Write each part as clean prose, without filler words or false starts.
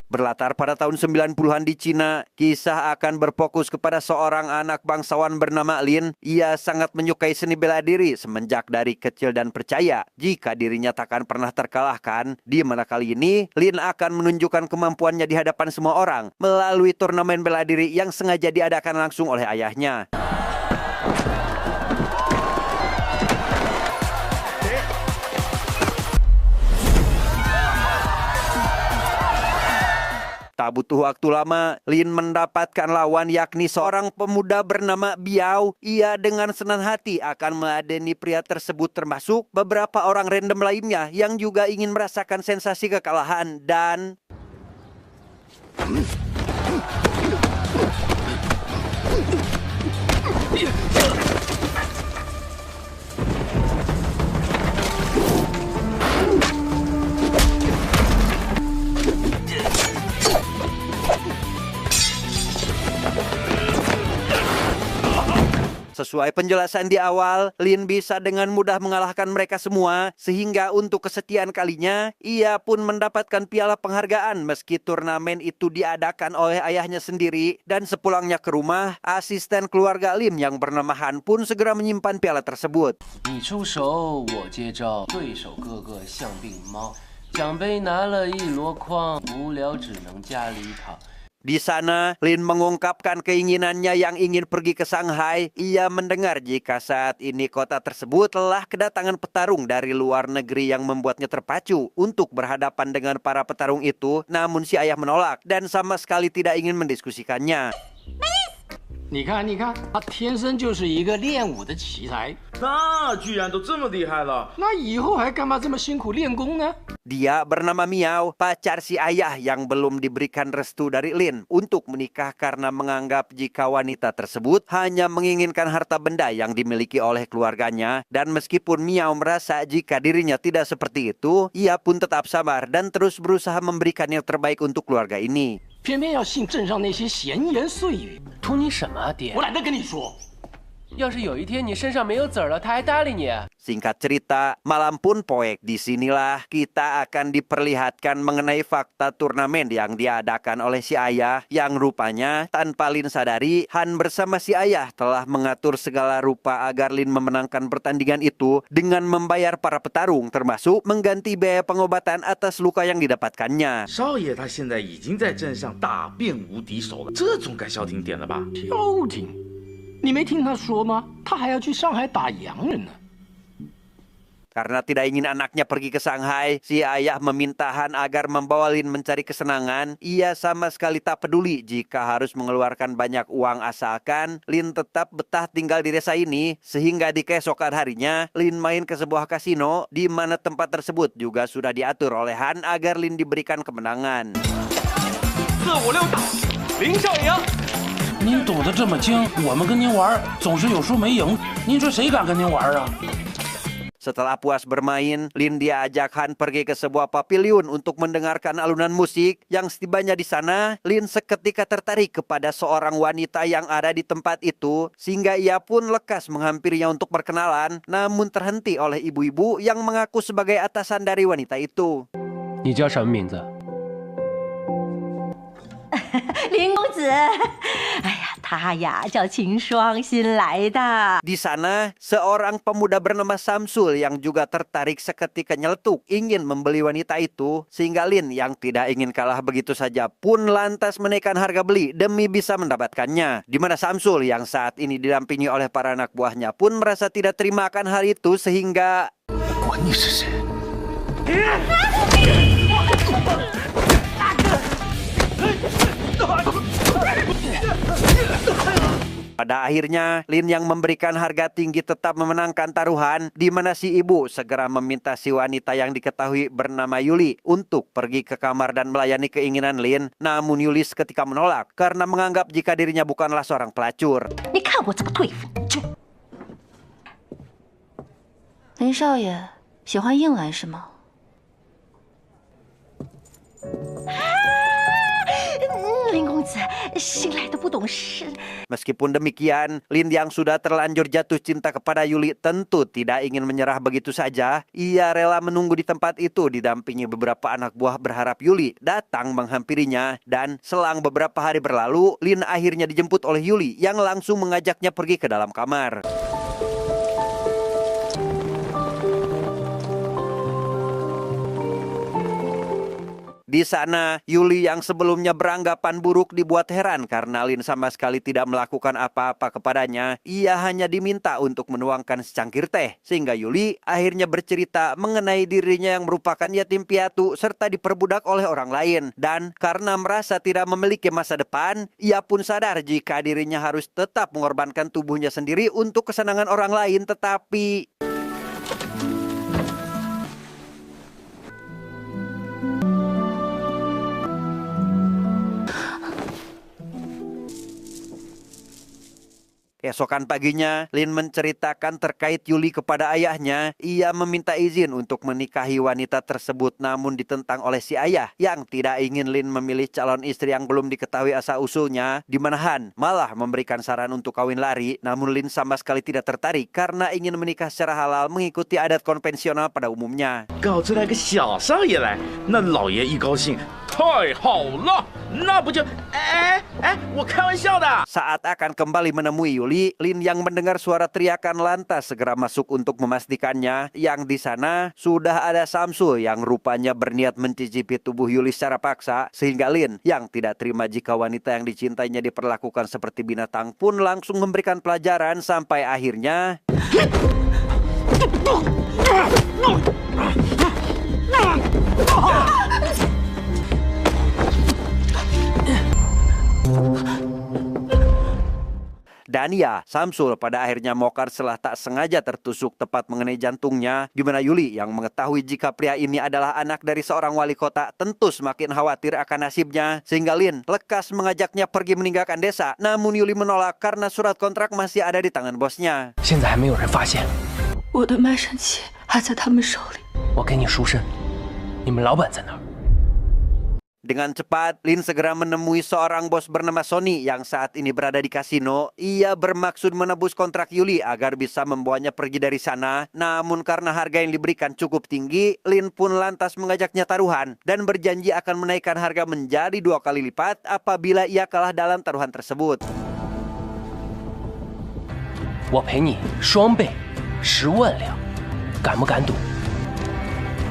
Berlatar pada tahun 90-an di Cina, kisah akan berfokus kepada seorang anak bangsawan bernama Lin. Ia sangat menyukai seni bela diri semenjak dari kecil dan percaya jika dirinya takkan pernah terkalahkan. Di mana kali ini, Lin akan menunjukkan kemampuannya di hadapan semua orang melalui turnamen bela diri yang sengaja diadakan langsung oleh ayahnya. Tak butuh waktu lama, Lin mendapatkan lawan yakni seorang pemuda bernama Biao. Ia dengan senang hati akan meladeni pria tersebut termasuk beberapa orang random lainnya yang juga ingin merasakan sensasi kekalahan dan... Sesuai penjelasan di awal, Lin bisa dengan mudah mengalahkan mereka semua, sehingga untuk kesekian kalinya, ia pun mendapatkan piala penghargaan meski turnamen itu diadakan oleh ayahnya sendiri. Dan sepulangnya ke rumah, asisten keluarga Lin yang bernama Han pun segera menyimpan piala tersebut. Di sana, Lin mengungkapkan keinginannya yang ingin pergi ke Shanghai. Ia mendengar jika saat ini kota tersebut telah kedatangan petarung dari luar negeri yang membuatnya terpacu untuk berhadapan dengan para petarung itu. Namun si ayah menolak dan sama sekali tidak ingin mendiskusikannya. 你看，他天生就是一个练武的奇才。那居然都这么厉害了，那以后还干嘛这么辛苦练功呢？ Dia bernama Miao, pacar si ayah yang belum diberikan restu dari Lin untuk menikah karena menganggap jika wanita tersebut hanya menginginkan harta benda yang dimiliki oleh keluarganya. Dan meskipun Miao merasa jika dirinya tidak seperti itu, ia pun tetap sabar dan terus berusaha memberikan yang terbaik untuk keluarga ini. 偏偏要信镇上那些闲言碎语，图你什么啊，爹？我懒得跟你说。要是有一天你身上没有籽儿了，他还搭理你？ Singkat cerita, malam pun poek. Disinilah kita akan diperlihatkan mengenai fakta turnamen yang diadakan oleh si ayah yang rupanya tanpa Lin sadari, Han bersama si ayah telah mengatur segala rupa agar Lin memenangkan pertandingan itu dengan membayar para petarung termasuk mengganti biaya pengobatan atas luka yang didapatkannya. 少爷他现在已经在镇上打遍无敌手了，这总该消停点了吧？消停？你没听他说吗？他还要去上海打洋人呢。 Karena tidak ingin anaknya pergi ke Shanghai, si ayah meminta Han agar membawa Lin mencari kesenangan. Ia sama sekali tak peduli jika harus mengeluarkan banyak uang asalkan Lin tetap betah tinggal di desa ini. Sehingga di keesokan harinya, Lin main ke sebuah kasino di mana tempat tersebut juga sudah diatur oleh Han agar Lin diberikan kemenangan. 456打，林少爷。 您赌得这么精，我们跟您玩总是有输没赢，您说谁敢跟您玩啊？ Setelah puas bermain, Lin diajak Han pergi ke sebuah pavilion untuk mendengarkan alunan musik. Yang setibanya di sana, Lin seketika tertarik kepada seorang wanita yang ada di tempat itu, sehingga ia pun lekas menghampirinya untuk berkenalan, namun terhenti oleh ibu-ibu yang mengaku sebagai atasan dari wanita itu. 你叫什么名字？ 林公子，哎呀，他呀叫秦霜，新来的。 Di sana, seorang pemuda bernama Samsul yang juga tertarik seketika nyeletuk ingin membeli wanita itu, sehingga Lin yang tidak ingin kalah begitu saja pun lantas menaikkan harga beli demi bisa mendapatkannya. Di mana Samsul yang saat ini didampingi oleh para anak buahnya pun merasa tidak terima akan hal itu sehingga... Pada akhirnya, Lin yang memberikan harga tinggi tetap memenangkan taruhan, di mana si ibu segera meminta si wanita yang diketahui bernama Yuli untuk pergi ke kamar dan melayani keinginan Lin. Namun Yuli seketika menolak karena menganggap jika dirinya bukanlah seorang pelacur. 你看我怎么对付你！去。林少爷喜欢硬来是吗？林公子。子新来的不懂事。 Meskipun demikian, Lin yang sudah terlanjur jatuh cinta kepada Yuli tentu tidak ingin menyerah begitu saja. Ia rela menunggu di tempat itu didampingi beberapa anak buah berharap Yuli datang menghampirinya. Dan selang beberapa hari berlalu, Lin akhirnya dijemput oleh Yuli yang langsung mengajaknya pergi ke dalam kamar. Di sana, Yuli yang sebelumnya beranggapan buruk dibuat heran karena Lin sama sekali tidak melakukan apa-apa kepadanya. Ia hanya diminta untuk menuangkan secangkir teh. Sehingga Yuli akhirnya bercerita mengenai dirinya yang merupakan yatim piatu serta diperbudak oleh orang lain. Dan karena merasa tidak memiliki masa depan, ia pun sadar jika dirinya harus tetap mengorbankan tubuhnya sendiri untuk kesenangan orang lain. Tetapi keesokan paginya, Lin menceritakan terkait Yuli kepada ayahnya. Ia meminta izin untuk menikahi wanita tersebut namun ditentang oleh si ayah yang tidak ingin Lin memilih calon istri yang belum diketahui asal-usulnya. Di mana Han malah memberikan saran untuk kawin lari, namun Lin sama sekali tidak tertarik karena ingin menikah secara halal mengikuti adat konvensional pada umumnya. 搞出来个小少爷来，那老爷一高兴，太好了，那不就我开玩笑的。 Saat akan kembali menemui Yuli, Lin yang mendengar suara teriakan lantas segera masuk untuk memastikannya. Yang di sana sudah ada Samsul yang rupanya berniat mencicipi tubuh Yuli secara paksa. Sehingga Lin yang tidak terima jika wanita yang dicintainya diperlakukan seperti binatang pun langsung memberikan pelajaran sampai akhirnya dan ya, Samsul pada akhirnya mokar setelah tak sengaja tertusuk tepat mengenai jantungnya. Di mana Yuli yang mengetahui jika pria ini adalah anak dari seorang wali kota tentu semakin khawatir akan nasibnya. Sehingga Lin lekas mengajaknya pergi meninggalkan desa. Namun Yuli menolak karena surat kontrak masih ada di tangan bosnya. 现在还没有人发现，我的卖身契还在他们手里。我给你赎身，你们老板在哪儿？ Dengan cepat, Lin segera menemui seorang bos bernama Sony yang saat ini berada di kasino. Ia bermaksud menebus kontrak Yuli agar bisa membawanya pergi dari sana. Namun karena harga yang diberikan cukup tinggi, Lin pun lantas mengajaknya taruhan dan berjanji akan menaikkan harga menjadi 2 kali lipat apabila ia kalah dalam taruhan tersebut. 我赔你双倍，10万两，敢不敢赌？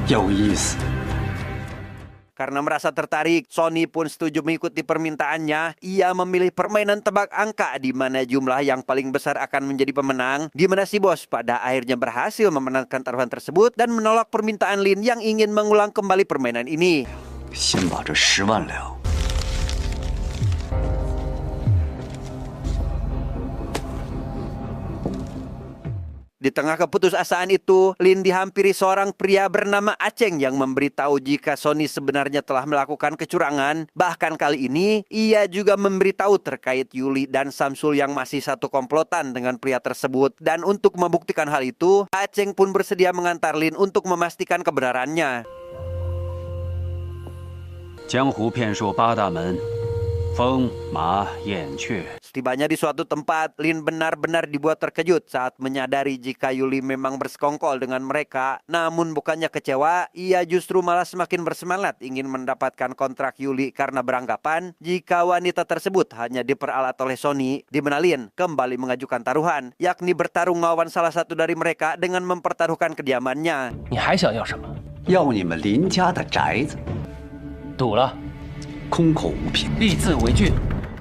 有意思。 Karena merasa tertarik, Sony pun setuju mengikuti permintaannya. Ia memilih permainan tebak angka di mana jumlah yang paling besar akan menjadi pemenang. Di mana si bos pada akhirnya berhasil memenangkan taruhan tersebut dan menolak permintaan Lin yang ingin mengulang kembali permainan ini. 先把这10万两。 Di tengah keputusasaan itu, Lin dihampiri seorang pria bernama Aceng yang memberitahu jika Sony sebenarnya telah melakukan kecurangan. Bahkan kali ini, ia juga memberitahu terkait Yuli dan Samsul yang masih satu komplotan dengan pria tersebut. Dan untuk membuktikan hal itu, Aceng pun bersedia mengantar Lin untuk memastikan kebenarannya. 江湖骗术8大门，风马燕雀。 Setibanya di suatu tempat, Lin benar-benar dibuat terkejut saat menyadari jika Yuli memang bersekongkol dengan mereka. Namun bukannya kecewa, ia justru malah semakin bersemangat ingin mendapatkan kontrak Yuli karena beranggapan jika wanita tersebut hanya diperalat oleh Sony. Di mana Lin kembali mengajukan taruhan, yakni bertarung melawan salah satu dari mereka dengan mempertaruhkan kediamannya. 你还想要什么？要你们林家的宅子，赌了，空口无凭。立字为据。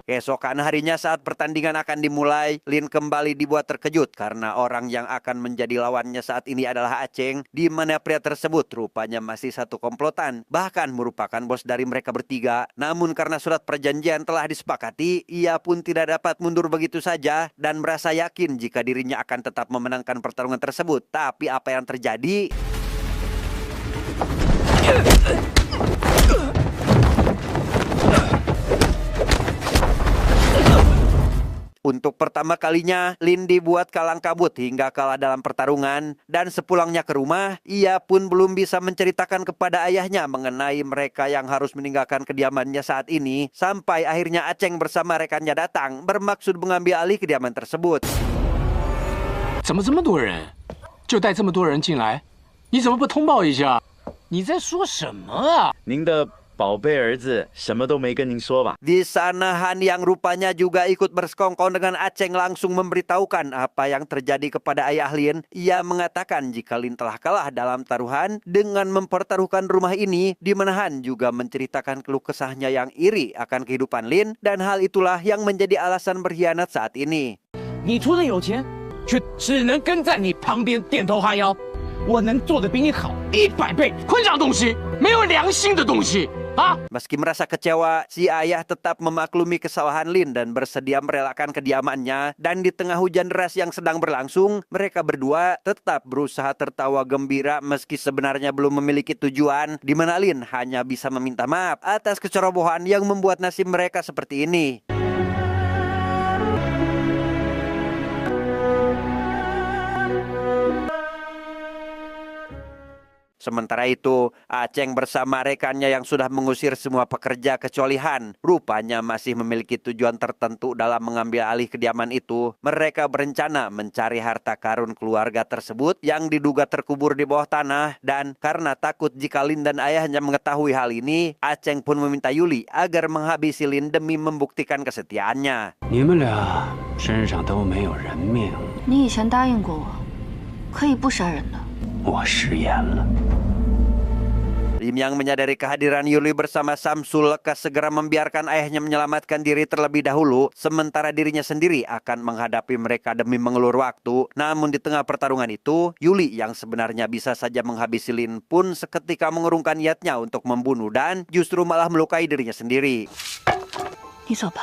Keesokan harinya saat pertandingan akan dimulai, Lin kembali dibuat terkejut karena orang yang akan menjadi lawannya saat ini adalah Aceng, di mana pria tersebut rupanya masih satu komplotan, bahkan merupakan bos dari mereka bertiga. Namun karena surat perjanjian telah disepakati, ia pun tidak dapat mundur begitu saja dan merasa yakin jika dirinya akan tetap memenangkan pertarungan tersebut. Tapi apa yang terjadi? Untuk pertama kalinya, Lin dibuat kalang kabut hingga kalah dalam pertarungan. Dan sepulangnya ke rumah, ia pun belum bisa menceritakan kepada ayahnya mengenai mereka yang harus meninggalkan kediamannya saat ini. Sampai akhirnya Aceng bersama rekannya datang bermaksud mengambil alih kediaman tersebut. 怎么这么多人？就带这么多人进来，你怎么不通报一下？你在说什么啊？您的宝贝儿子什么都没跟您说吧？ Di sana Han yang rupanya juga ikut bersekongkol dengan Aceng langsung memberitahukan apa yang terjadi kepada ayah Lin. Ia mengatakan jika Lin telah kalah dalam taruhan dengan mempertaruhkan rumah ini, di mana Han juga menceritakan keluh kesahnya yang iri akan kehidupan Lin, dan hal itulah yang menjadi alasan berkhianat saat ini. 你除了有钱，却只能跟在你旁边点头哈腰。我能做的比你好100倍。混账东西，没有良心的东西啊！ Meski merasa kecewa, si ayah tetap memaklumi kesalahan Lin dan bersedia merelakan kediamannya. Dan di tengah hujan deras yang sedang berlangsung, mereka berdua tetap berusaha tertawa gembira meski sebenarnya belum memiliki tujuan, di mana Lin hanya bisa meminta maaf atas kecerobohan yang membuat nasib mereka seperti ini. Sementara itu, Aceng bersama rekannya yang sudah mengusir semua pekerja kecuali Han, rupanya masih memiliki tujuan tertentu dalam mengambil alih kediaman itu. Mereka berencana mencari harta karun keluarga tersebut yang diduga terkubur di bawah tanah. Dan karena takut jika Lin dan ayahnya mengetahui hal ini, Aceng pun meminta Yuli agar menghabisi Lin demi membuktikan kesetiaannya. 你们俩身上都没有人命，你以前答应过我，可以不杀人的。我食言了。 Lim yang menyadari kehadiran Yuli bersama Samsul lekas segera membiarkan ayahnya menyelamatkan diri terlebih dahulu, sementara dirinya sendiri akan menghadapi mereka demi mengelur waktu. Namun di tengah pertarungan itu, Yuli yang sebenarnya bisa saja menghabisi Lin pun seketika mengurungkan niatnya untuk membunuh dan justru malah melukai dirinya sendiri. 你走吧。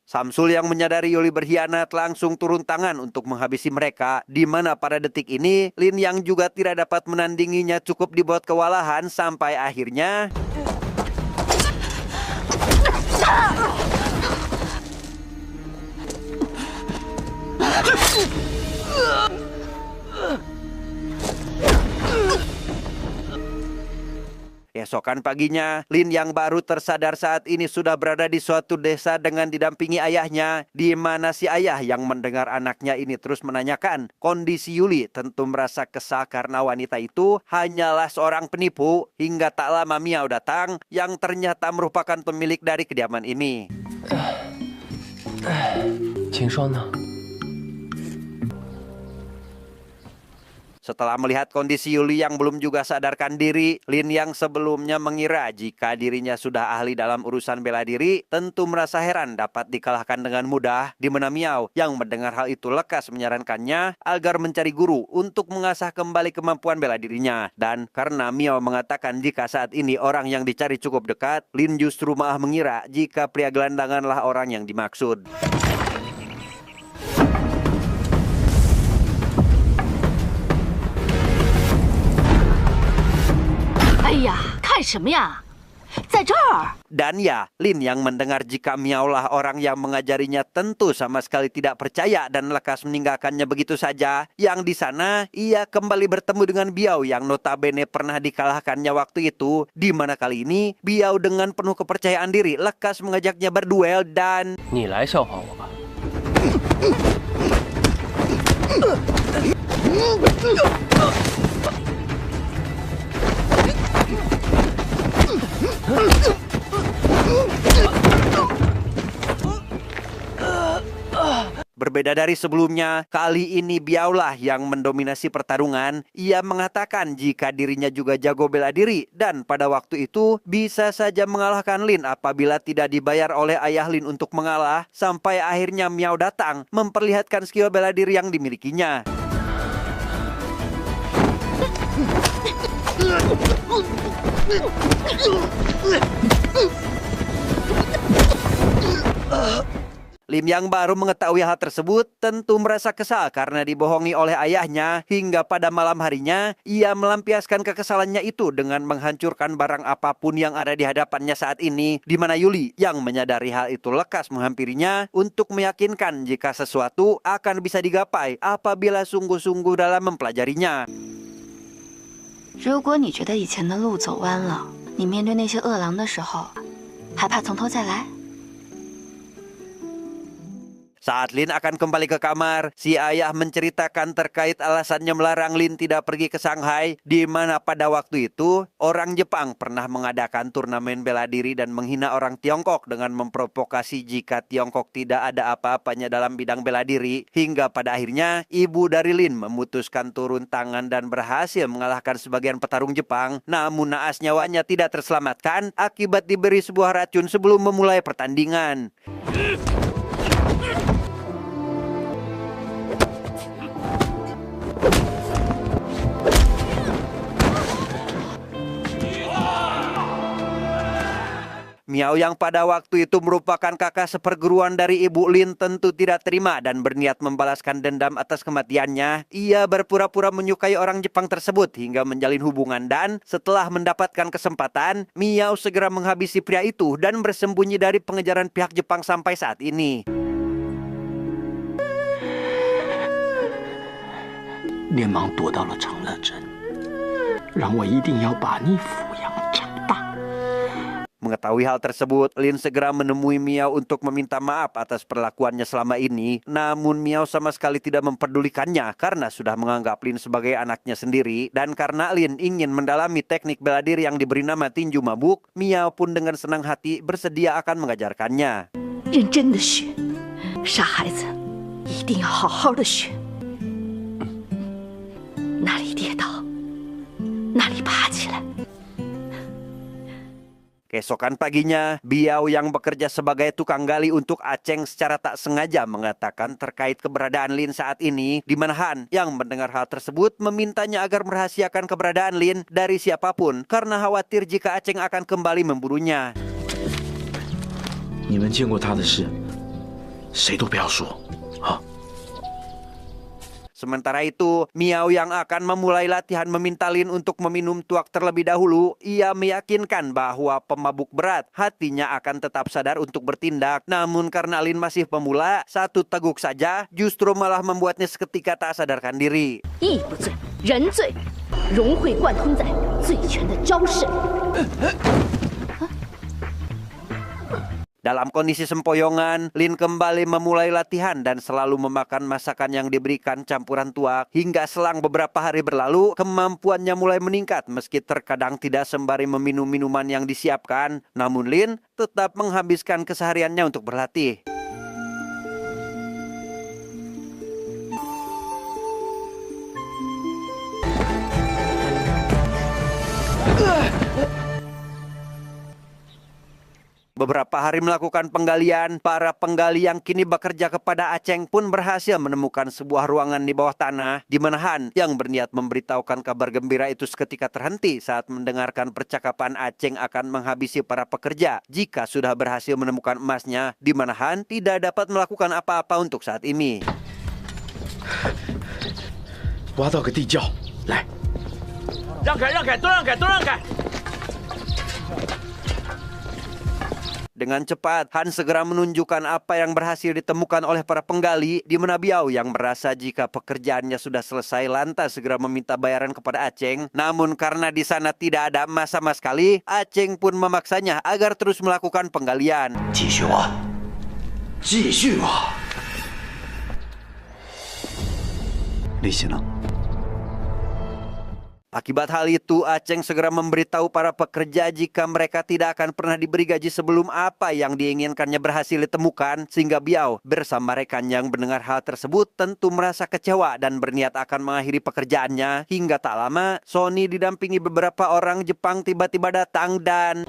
Samsul yang menyadari Yuli berkhianat langsung turun tangan untuk menghabisi mereka, di mana pada detik ini Lin yang juga tidak dapat menandinginya cukup dibuat kewalahan sampai akhirnya Esokan paginya, Lin yang baru tersadar saat ini sudah berada di suatu desa dengan didampingi ayahnya, di mana si ayah yang mendengar anaknya ini terus menanyakan kondisi Yuli tentu merasa kesal karena wanita itu hanyalah seorang penipu. Hingga tak lama Miao datang yang ternyata merupakan pemilik dari kediaman ini. 秦霜呢？ Setelah melihat kondisi Yuli yang belum juga sadarkan diri, Lin yang sebelumnya mengira jika dirinya sudah ahli dalam urusan bela diri, tentu merasa heran dapat dikalahkan dengan mudah, di mana Miao yang mendengar hal itu lekas menyarankannya agar mencari guru untuk mengasah kembali kemampuan bela dirinya. Dan karena Miao mengatakan jika saat ini orang yang dicari cukup dekat, Lin justru malah mengira jika pria gelandanganlah orang yang dimaksud. 哎呀，看什么呀？在这儿。 Dan ya, Lin yang mendengar jika Miao lah orang yang mengajarinya tentu sama sekali tidak percaya dan lekas meninggalkannya begitu saja. Yang di sana, ia kembali bertemu dengan Biao yang notabene pernah dikalahkannya waktu itu. Di mana kali ini, Biao dengan penuh kepercayaan diri lekas mengajaknya berduel dan... 你来笑话我吧。 Berbeda dari sebelumnya, kali ini Biao lah yang mendominasi pertarungan. Ia mengatakan jika dirinya juga jago bela diri dan pada waktu itu bisa saja mengalahkan Lin apabila tidak dibayar oleh ayah Lin untuk mengalah. Sampai akhirnya Miao datang memperlihatkan skill bela diri yang dimilikinya. Lin yang baru mengetahui hal tersebut tentu merasa kesal karena dibohongi oleh ayahnya hingga pada malam harinya ia melampiaskan kekesalannya itu dengan menghancurkan barang apapun yang ada di hadapannya saat ini, di mana Yuli yang menyadari hal itu lekas menghampirinya untuk meyakinkan jika sesuatu akan bisa digapai apabila sungguh-sungguh dalam mempelajarinya. 如果你觉得以前的路走弯了，你面对那些恶狼的时候，还怕从头再来？ Saat Lin akan kembali ke kamar, si ayah menceritakan terkait alasannya melarang Lin tidak pergi ke Shanghai, di mana pada waktu itu orang Jepang pernah mengadakan turnamen bela diri dan menghina orang Tiongkok dengan memprovokasi jika Tiongkok tidak ada apa-apanya dalam bidang bela diri, hingga pada akhirnya ibu dari Lin memutuskan turun tangan dan berhasil mengalahkan sebagian petarung Jepang, namun naas nyawanya tidak terselamatkan akibat diberi sebuah racun sebelum memulai pertandingan. Miao yang pada waktu itu merupakan kakak seperguruan dari ibu Lin tentu tidak terima dan berniat membalaskan dendam atas kematiannya. Ia berpura-pura menyukai orang Jepang tersebut hingga menjalin hubungan dan setelah mendapatkan kesempatan, Miao segera menghabisi pria itu dan bersembunyi dari pengejaran pihak Jepang sampai saat ini. 连忙躲到了长乐镇，让我一定要把你抚养长大。 Mengetahui hal tersebut, Lin segera menemui Miao untuk meminta maaf atas perlakuannya selama ini. Namun Miao sama sekali tidak memperdulikannya karena sudah menganggap Lin sebagai anaknya sendiri. Dan karena Lin ingin mendalami teknik bela diri yang diberi nama tinju mabuk, Miao pun dengan senang hati bersedia akan mengajarkannya. 认真的学，傻孩子，一定要好好的学。哪里跌倒，哪里爬起来。 Keesokan paginya, Biao yang bekerja sebagai tukang gali untuk Aceng secara tak sengaja mengatakan terkait keberadaan Lin saat ini, di mana Han yang mendengar hal tersebut memintanya agar merahasiakan keberadaan Lin dari siapapun karena khawatir jika Aceng akan kembali memburunya. 你们见过他的事，谁都不要说啊！ Sementara itu, Miao yang akan memulai latihan meminta Lin untuk meminum tuak terlebih dahulu, ia meyakinkan bahwa pemabuk berat hatinya akan tetap sadar untuk bertindak. Namun karena Lin masih pemula, satu teguk saja justru malah membuatnya seketika tak sadarkan diri. 义不罪，人罪，融会贯通在醉拳的招式。 Dalam kondisi sempoyongan, Lin kembali memulai latihan dan selalu memakan masakan yang diberikan campuran tuak. Hingga selang beberapa hari berlalu, kemampuannya mulai meningkat meski terkadang tidak sembari meminum minuman yang disiapkan. Namun Lin tetap menghabiskan kesehariannya untuk berlatih. Beberapa hari melakukan penggalian, para penggali yang kini bekerja kepada Aceng pun berhasil menemukan sebuah ruangan di bawah tanah, di mana Han yang berniat memberitahukan kabar gembira itu seketika terhenti saat mendengarkan percakapan Aceng akan menghabisi para pekerja jika sudah berhasil menemukan emasnya, di mana Han tidak dapat melakukan apa-apa untuk saat ini. 挖到个地窖，来，让开，让开，都让开，都让开。 Dengan cepat, Han segera menunjukkan apa yang berhasil ditemukan oleh para penggali, di mana Biao yang merasa jika pekerjaannya sudah selesai lantas segera meminta bayaran kepada Aceng. Namun karena di sana tidak ada emas sama sekali, Aceng pun memaksanya agar terus melakukan penggalian. 继续挖，继续挖。利息呢？ Akibat hal itu, Aceng segera memberitahu para pekerja jika mereka tidak akan pernah diberi gaji sebelum apa yang diinginkannya berhasil ditemukan, sehingga Biao bersama rekan yang mendengar hal tersebut tentu merasa kecewa dan berniat akan mengakhiri pekerjaannya. Hingga tak lama, Sony didampingi beberapa orang Jepang tiba-tiba datang dan...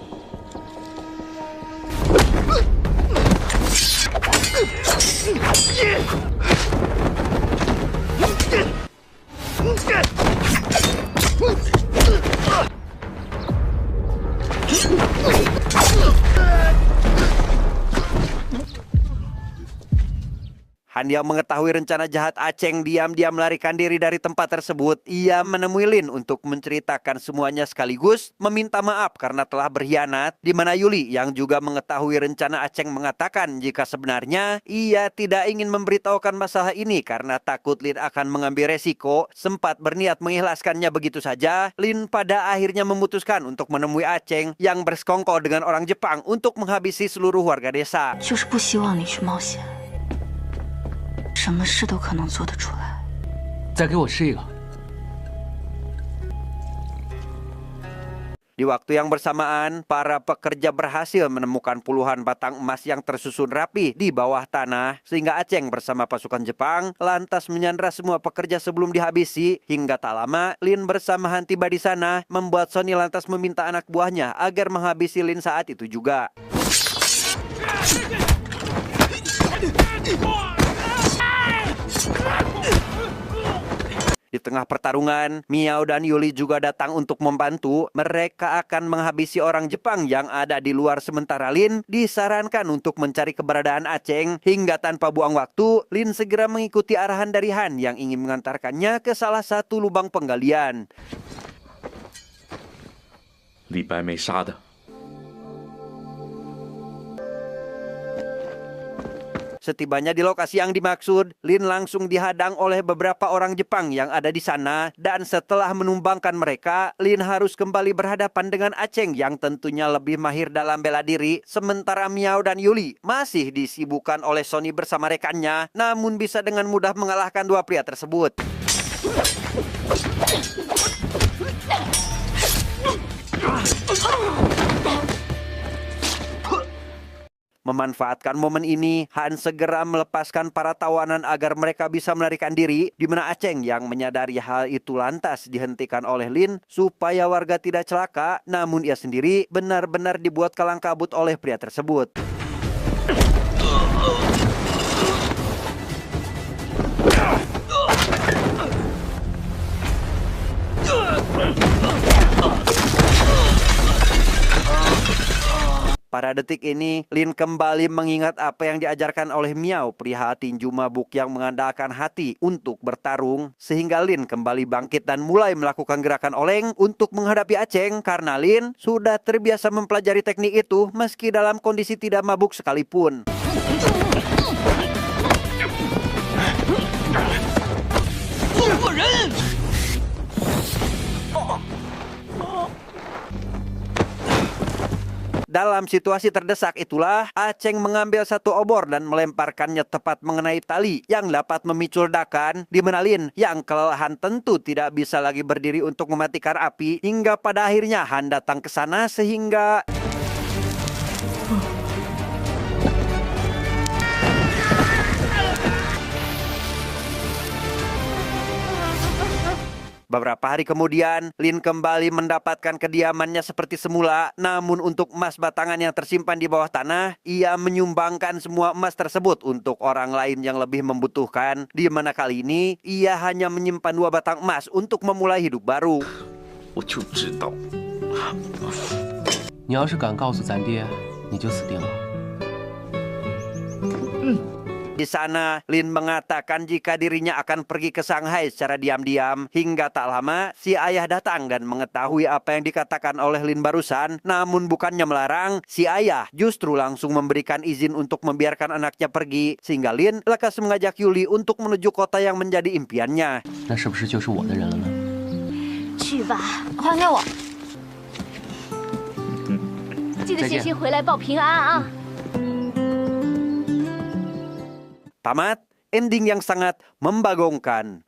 Han yang mengetahui rencana jahat Aceng diam-diam melarikan diri dari tempat tersebut. Ia menemui Lin untuk menceritakan semuanya sekaligus meminta maaf karena telah berkhianat, di mana Yuli yang juga mengetahui rencana Aceng mengatakan jika sebenarnya ia tidak ingin memberitahukan masalah ini karena takut Lin akan mengambil resiko. Sempat berniat mengikhlaskannya begitu saja, Lin pada akhirnya memutuskan untuk menemui Aceng yang bersekongkol dengan orang Jepang untuk menghabisi seluruh warga desa. 就是不希望你去冒险，什么事都可能做得出来。再给我吃一个。 Di waktu yang bersamaan, para pekerja berhasil menemukan puluhan batang emas yang tersusun rapi di bawah tanah, sehingga Aceng bersama pasukan Jepang lantas menyandra semua pekerja sebelum dihabisi. Hingga tak lama, Lin bersama Han tiba di sana, membuat Sonny lantas meminta anak buahnya agar menghabisi Lin saat itu juga. Di tengah pertarungan, Miao dan Yuli juga datang untuk membantu. Mereka akan menghabisi orang Jepang yang ada di luar, sementara Lin disarankan untuk mencari keberadaan Aceng. Hingga tanpa buang waktu, Lin segera mengikuti arahan dari Han yang ingin mengantarkannya ke salah satu lubang penggalian. 李白没杀的。 Setibanya di lokasi yang dimaksud, Lin langsung dihadang oleh beberapa orang Jepang yang ada di sana. Dan setelah menumbangkan mereka, Lin harus kembali berhadapan dengan Aceng yang tentunya lebih mahir dalam bela diri. Sementara Miao dan Yuli masih disibukkan oleh Sonny bersama rekannya, namun bisa dengan mudah mengalahkan dua pria tersebut. Memanfaatkan momen ini, Han segera melepaskan para tawanan agar mereka bisa melarikan diri, di mana Aceng yang menyadari hal itu lantas dihentikan oleh Lin supaya warga tidak celaka, namun ia sendiri benar-benar dibuat kalang kabut oleh pria tersebut. Pada detik ini, Lin kembali mengingat apa yang diajarkan oleh Miao perihal tinju mabuk yang mengandalkan hati untuk bertarung. Sehingga Lin kembali bangkit dan mulai melakukan gerakan oleng untuk menghadapi Aceng. Karena Lin sudah terbiasa mempelajari teknik itu meski dalam kondisi tidak mabuk sekalipun. Dalam situasi terdesak itulah, Aceng mengambil satu obor dan melemparkannya tepat mengenai tali yang dapat memicu ledakan, di mana Lin yang kelelahan tentu tidak bisa lagi berdiri untuk mematikan api. Hingga pada akhirnya Han datang ke sana sehingga... Beberapa hari kemudian, Lin kembali mendapatkan kediamannya seperti semula. Namun untuk emas batangan yang tersimpan di bawah tanah, ia menyumbangkan semua emas tersebut untuk orang lain yang lebih membutuhkan. Di mana kali ini, ia hanya menyimpan 2 batang emas untuk memulai hidup baru. 我就知道。你要是敢告诉咱爹，你就死定了。 Di sana, Lin mengatakan jika dirinya akan pergi ke Shanghai secara diam-diam. Hingga tak lama, si ayah datang dan mengetahui apa yang dikatakan oleh Lin barusan. Namun bukannya melarang, si ayah justru langsung memberikan izin untuk membiarkan anaknya pergi. Sehingga Lin lekas mengajak Yuli untuk menuju kota yang menjadi impiannya. 那是不是就是我的人了呢？去吧，还给我。记得写信回来报平安啊！ Tamat, ending yang sangat membagongkan.